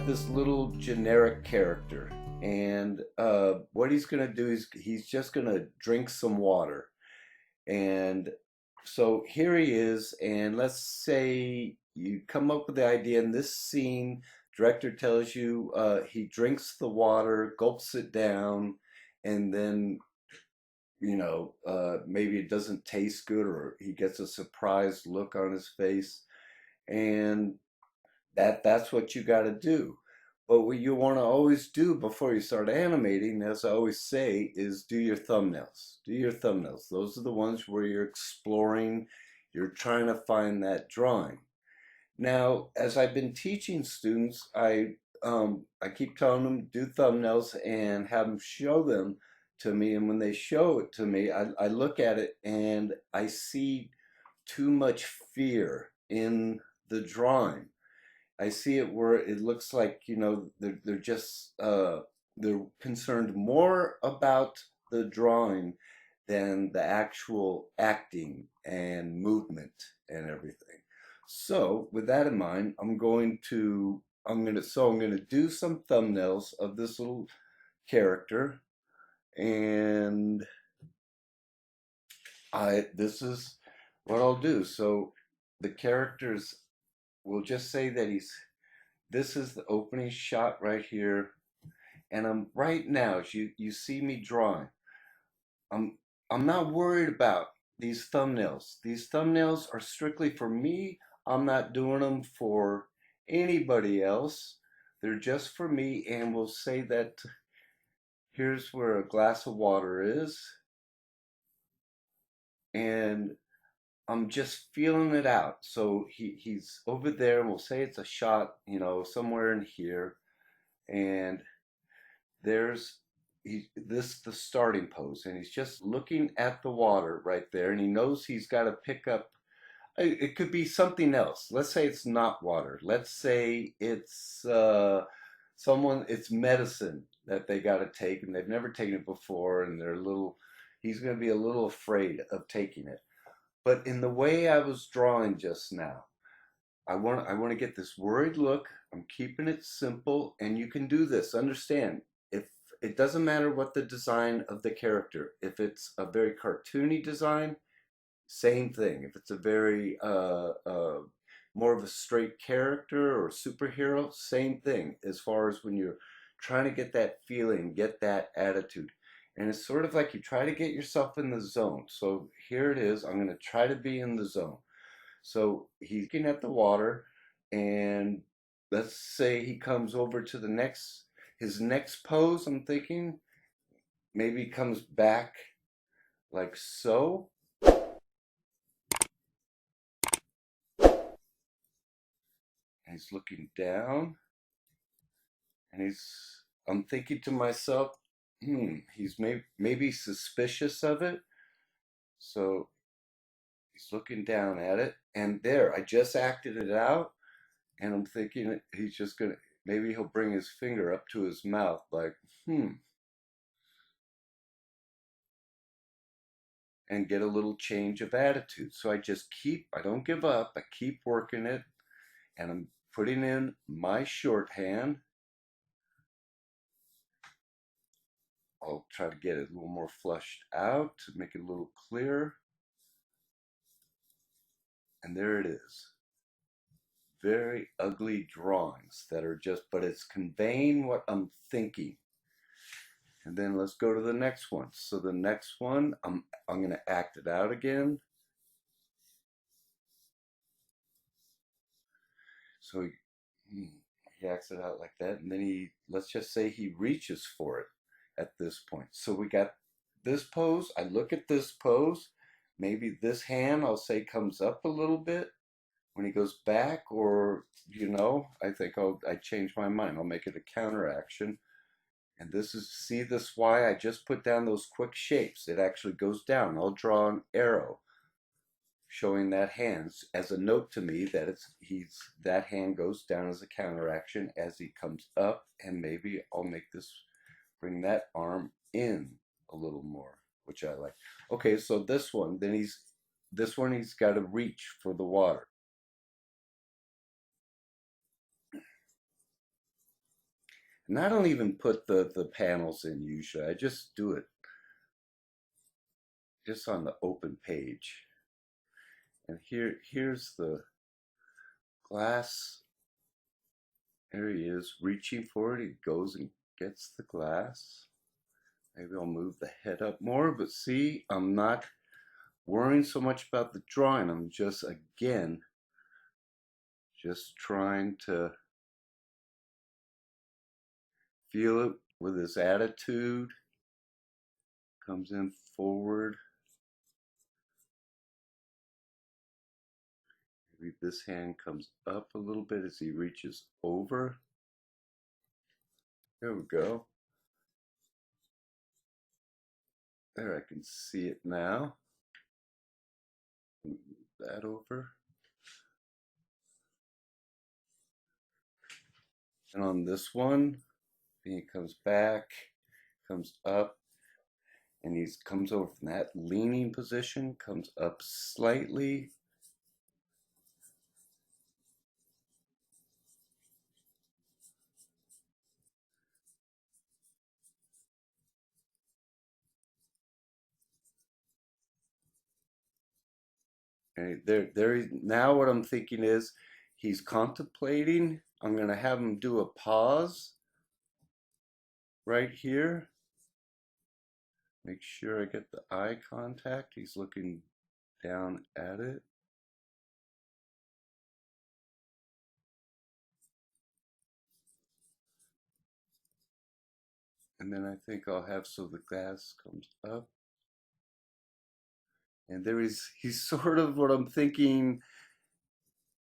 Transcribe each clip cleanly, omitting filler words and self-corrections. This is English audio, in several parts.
this little generic character, and what he's gonna do is he's just gonna drink some water. And so here he is, and let's say you come up with the idea in this scene. Director tells you he drinks the water, gulps it down, and then maybe it doesn't taste good, or he gets a surprised look on his face, and that's what you got to do. But what you want to always do before you start animating, as I always say, is do your thumbnails. Do your thumbnails. Those are the ones where you're exploring, you're trying to find that drawing. Now, as I've been teaching students, I keep telling them do thumbnails and have them show them to me. And when they show it to me, I look at it and I see too much fear in the drawing. I see it where it looks like, they're just they're concerned more about the drawing than the actual acting and movement and everything. So with that in mind, I'm going to do some thumbnails of this little character, and this is what I'll do. So the characters, we'll just say that this is the opening shot right here, and I'm right now, as you see me drawing, I'm not worried about these thumbnails. These thumbnails are strictly for me. I'm not doing them for anybody else. They're just for me, and we'll say that here's where a glass of water is, and I'm just feeling it out. So he's over there, and we'll say it's a shot, somewhere in here, and there's the starting pose, and he's just looking at the water right there, and he knows he's got to pick up. It could be something else. Let's say it's not water. Let's say it's it's medicine that they got to take, and they've never taken it before, and he's going to be a little afraid of taking it. But in the way I was drawing just now, I want to get this worried look. I'm keeping it simple, and you can do this. Understand, if it doesn't matter what the design of the character, if it's a very cartoony design, same thing. If it's a very more of a straight character or superhero, same thing. As far as when you're trying to get that feeling, get that attitude. And it's sort of like you try to get yourself in the zone. So here it is. I'm going to try to be in the zone. So he's looking at the water, and let's say he comes over to his next pose. I'm thinking maybe he comes back like so. And he's looking down, and I'm thinking to myself, he's maybe suspicious of it. So he's looking down at it, and there, I just acted it out, and I'm thinking he's just gonna, maybe he'll bring his finger up to his mouth, like, and get a little change of attitude. So I don't give up, I keep working it, and I'm putting in my shorthand. I'll try to get it a little more flushed out to make it a little clearer. And there it is. Very ugly drawings that are but it's conveying what I'm thinking. And then let's go to the next one. So the next one, I'm going to act it out again. So he acts it out like that, and then let's just say he reaches for it at this point. So we got this pose. I look at this pose. Maybe this hand, I'll say, comes up a little bit when he goes back, or, I think I change my mind. I'll make it a counter action. And see this why I just put down those quick shapes. It actually goes down. I'll draw an arrow showing that hand as a note to me that that hand goes down as a counteraction as he comes up, and maybe I'll bring that arm in a little more, which I like. Okay, so this one he's got to reach for the water. And I don't even put the panels in usually. I just do it just on the open page. And here's the glass. There he is, reaching for it. He goes and gets the glass. Maybe I'll move the head up more, but see, I'm not worrying so much about the drawing. I'm just, again, just trying to feel it with his attitude. Comes in forward. Maybe this hand comes up a little bit as he reaches over. There we go. There, I can see it now. Move that over. And on this one, he comes back, comes up, and he comes over from that leaning position, comes up slightly. And now what I'm thinking is he's contemplating. I'm going to have him do a pause right here. Make sure I get the eye contact. He's looking down at it. And then I think I'll have so the glass comes up. And he's sort of what I'm thinking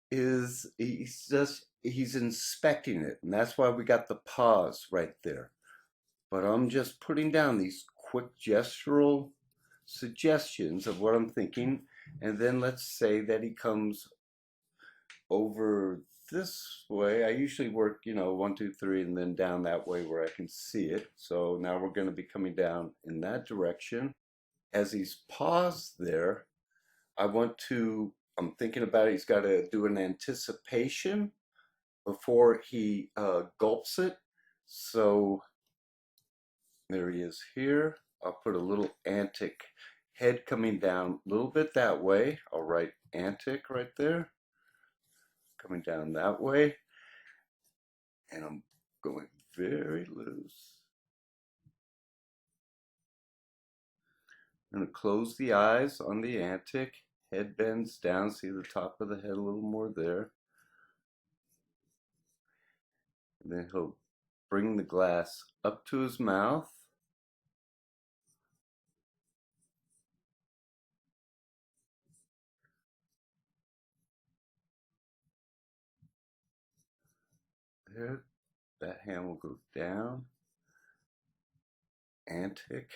is he's inspecting it. And that's why we got the pause right there. But I'm just putting down these quick gestural suggestions of what I'm thinking. And then let's say that he comes over this way. I usually work, 1, 2, 3, and then down that way where I can see it. So now we're going to be coming down in that direction. As he's paused there, I'm thinking about it. He's got to do an anticipation before he gulps it. So there he is here. I'll put a little antic head coming down a little bit that way. I'll write antic right there. Coming down that way. And I'm going very loose. I'm going to close the eyes on the antic. Head bends down. See the top of the head a little more there. And then he'll bring the glass up to his mouth. There, that hand will go down. Antic,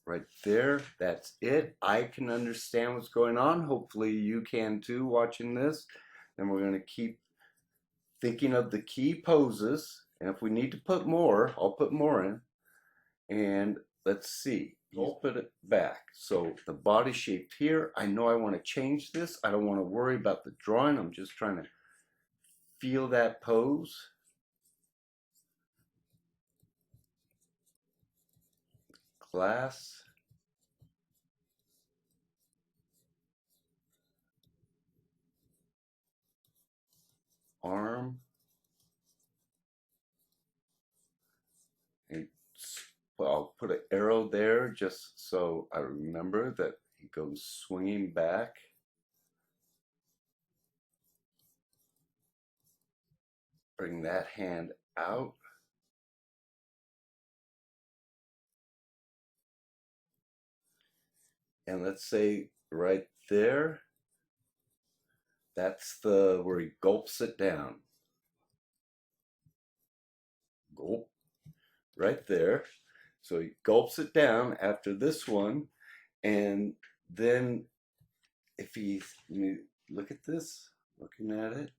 right there. That's it. I can understand what's going on. Hopefully you can too watching this. Then we're going to keep thinking of the key poses. And if we need to put more, I'll put more in. And let's see. I'll put it back. So the body shaped here. I know I want to change this. I don't want to worry about the drawing. I'm just trying to feel that pose. Glass. Arm. And I'll put an arrow there just so I remember that he goes swinging back. Bring that hand out. And let's say right there, that's where he gulps it down. Gulp, right there. So he gulps it down after this one. And then if look at this, looking at it,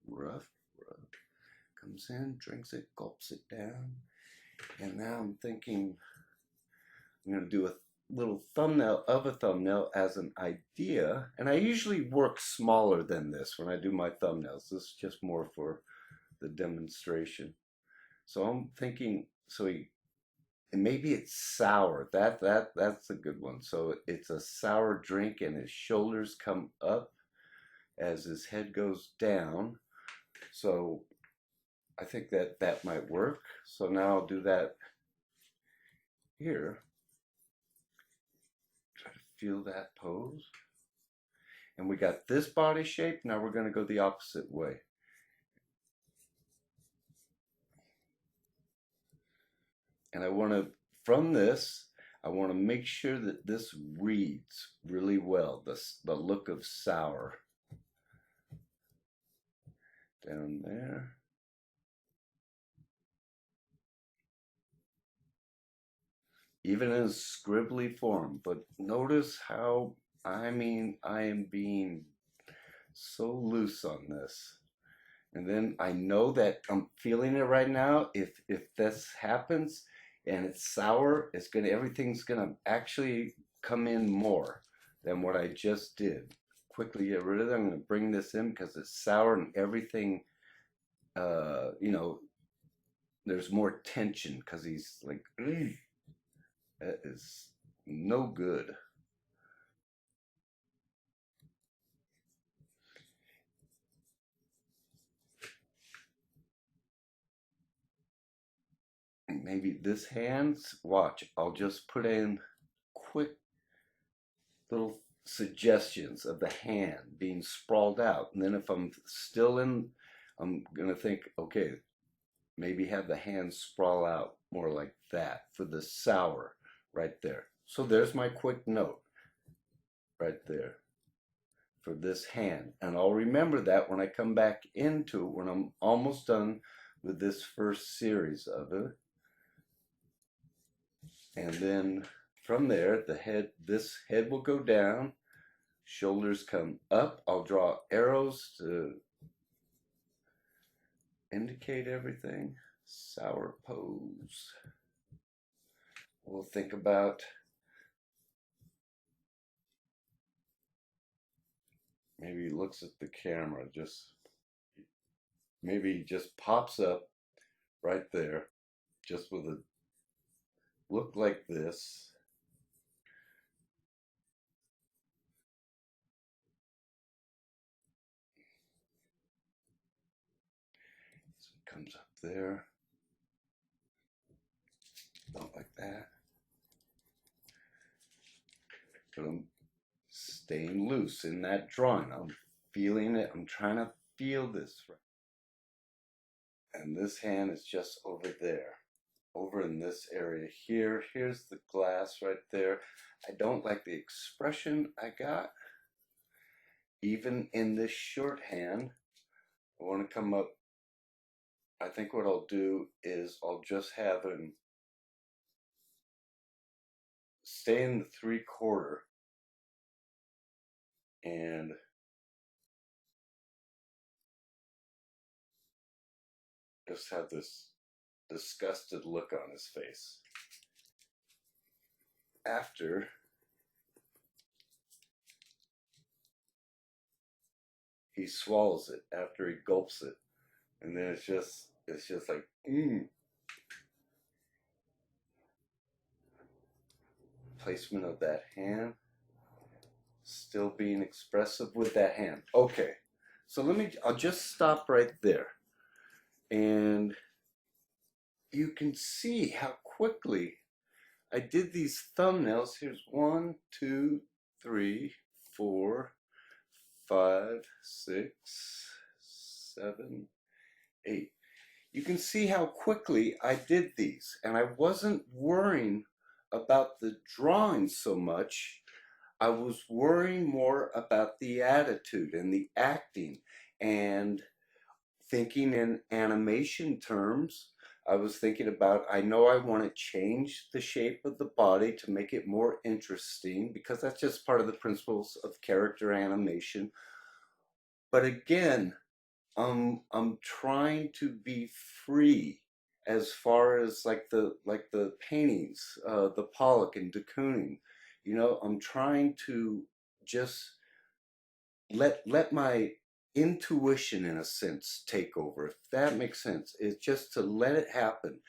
rough, comes in, drinks it, gulps it down. And now I'm thinking I'm going to do a little thumbnail of a thumbnail as an idea. And I usually work smaller than this when I do my thumbnails. This is just more for the demonstration. So I'm thinking, and maybe it's sour. That's a good one. So it's a sour drink, and his shoulders come up as his head goes down. So I think that might work. So now I'll do that here. Try to feel that pose. And we got this body shape. Now we're going to go the opposite way. And I want to, from this, I want to make sure that this reads really well. The look of sour. Down there. Even in scribbly form. But notice how, I am being so loose on this. And then I know that I'm feeling it right now. If this happens and it's sour, everything's gonna actually come in more than what I just did. Quickly get rid of it. I'm gonna bring this in because it's sour and everything. You know, there's more tension because he's like, that is no good. Maybe this hand's, watch, I'll just put in quick little suggestions of the hand being sprawled out. And then if I'm still in, I'm going to think, okay, maybe have the hand sprawl out more like that for the sour right there. So there's my quick note right there for this hand. And I'll remember that when I come back into it, when I'm almost done with this first series of it. And then from there, this head will go down, shoulders come up. I'll draw arrows to indicate everything. Sour pose. We'll think about maybe he looks at the camera, maybe he just pops up right there, just with a look like this. So it comes up there. Not like that. But I'm staying loose in that drawing. I'm feeling it. I'm trying to feel this. And this hand is just over there. Over in this area here. Here's the glass right there. I don't like the expression I got. Even in this shorthand, I want to come up. I think what I'll do is I'll just have him stay in the 3/4 and just have this disgusted look on his face. After he swallows it, after he gulps it, and then it's just like, Placement of that hand, still being expressive with that hand. Okay, so I'll just stop right there. And you can see how quickly I did these thumbnails. Here's 1, 2, 3, 4, 5, 6, 7, 8. You can see how quickly I did these, and I wasn't worrying about the drawing so much. I was worrying more about the attitude and the acting and thinking in animation terms. I was thinking about, I know I want to change the shape of the body to make it more interesting because that's just part of the principles of character animation. But again, I'm trying to be free as far as like the paintings, the Pollock and de Kooning. You know, I'm trying to just let my intuition in a sense take over, if that makes sense. It's just to let it happen.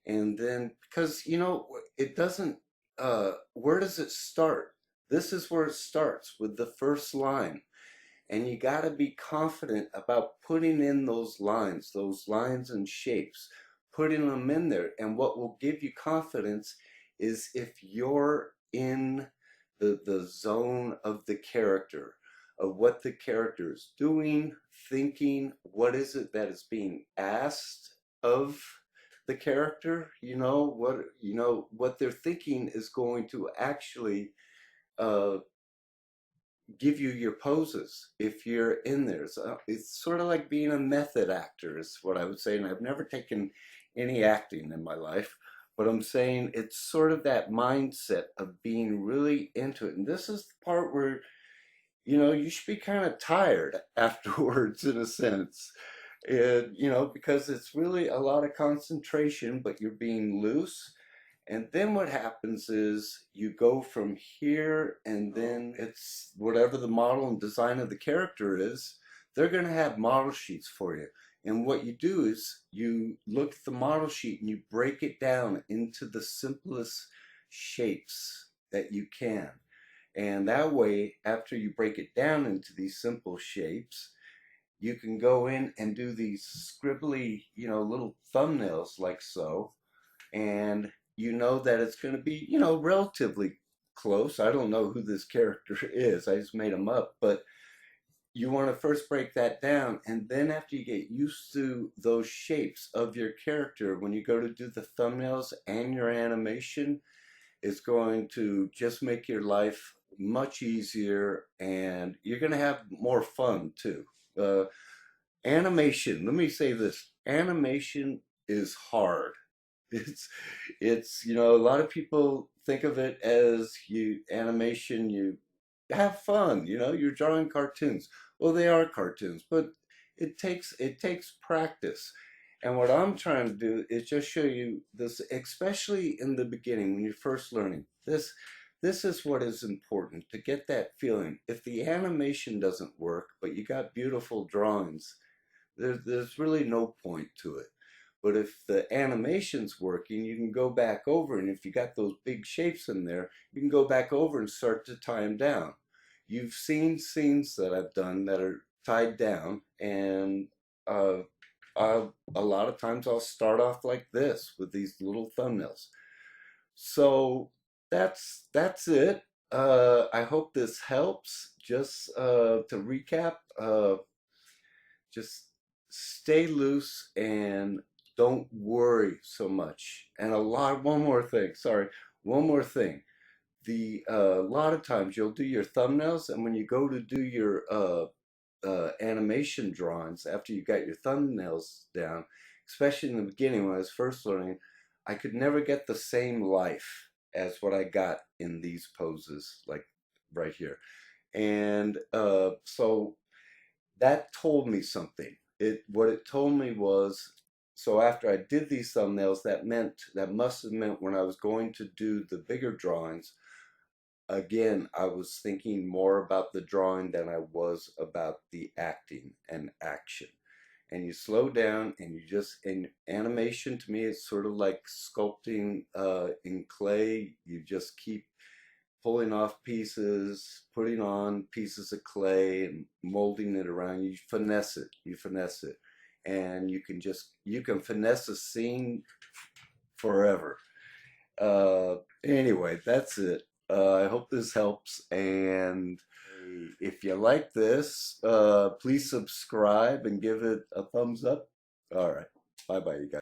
And then, because it doesn't, where does it start? This is where it starts, with the first line. And you got to be confident about putting in those lines and shapes, putting them in there. And what will give you confidence is if you're in the zone of the character, of what the character is doing, thinking, what is it that is being asked of the character, what they're thinking is going to actually uh, give you your poses if you're in there. So it's sort of like being a method actor, is what I would say. And I've never taken any acting in my life, but I'm saying it's sort of that mindset of being really into it. And this is the part where, you should be kind of tired afterwards, in a sense. And, because it's really a lot of concentration, but you're being loose. And then what happens is you go from here, and then it's whatever the model and design of the character is, they're going to have model sheets for you. And what you do is you look at the model sheet and you break it down into the simplest shapes that you can. And that way, after you break it down into these simple shapes, you can go in and do these scribbly, little thumbnails like so, and you know that it's going to be, relatively close. I don't know who this character is. I just made him up, but you want to first break that down, and then after you get used to those shapes of your character, when you go to do the thumbnails and your animation, it's going to just make your life much easier, and you're going to have more fun too. Animation, let me say this, animation is hard. It's a lot of people think of it as animation, you have fun, you're drawing cartoons. Well, they are cartoons, but it takes practice. And what I'm trying to do is just show you this, especially in the beginning when you're first learning. This is what is important, to get that feeling. If the animation doesn't work, but you got beautiful drawings, there's really no point to it. But if the animation's working, you can go back over, and if you got those big shapes in there, you can go back over and start to tie them down. You've seen scenes that I've done that are tied down, and uh, a lot of times I'll start off like this with these little thumbnails. So that's it. I hope this helps. Just to recap, just stay loose and don't worry so much. And one more thing, sorry, one more thing. A lot of times you'll do your thumbnails, and when you go to do your animation drawings after you got your thumbnails down, especially in the beginning when I was first learning, I could never get the same life as what I got in these poses, like right here. And so that told me something. What it told me was, so after I did these thumbnails, that must have meant when I was going to do the bigger drawings, again, I was thinking more about the drawing than I was about the acting and action. And you slow down, and in animation, to me, it's sort of like sculpting in clay. You just keep pulling off pieces, putting on pieces of clay and molding it around. You finesse it. And you can finesse a scene forever. Anyway, that's it. I hope this helps. And if you like this, please subscribe and give it a thumbs up. All right. Bye bye, you guys.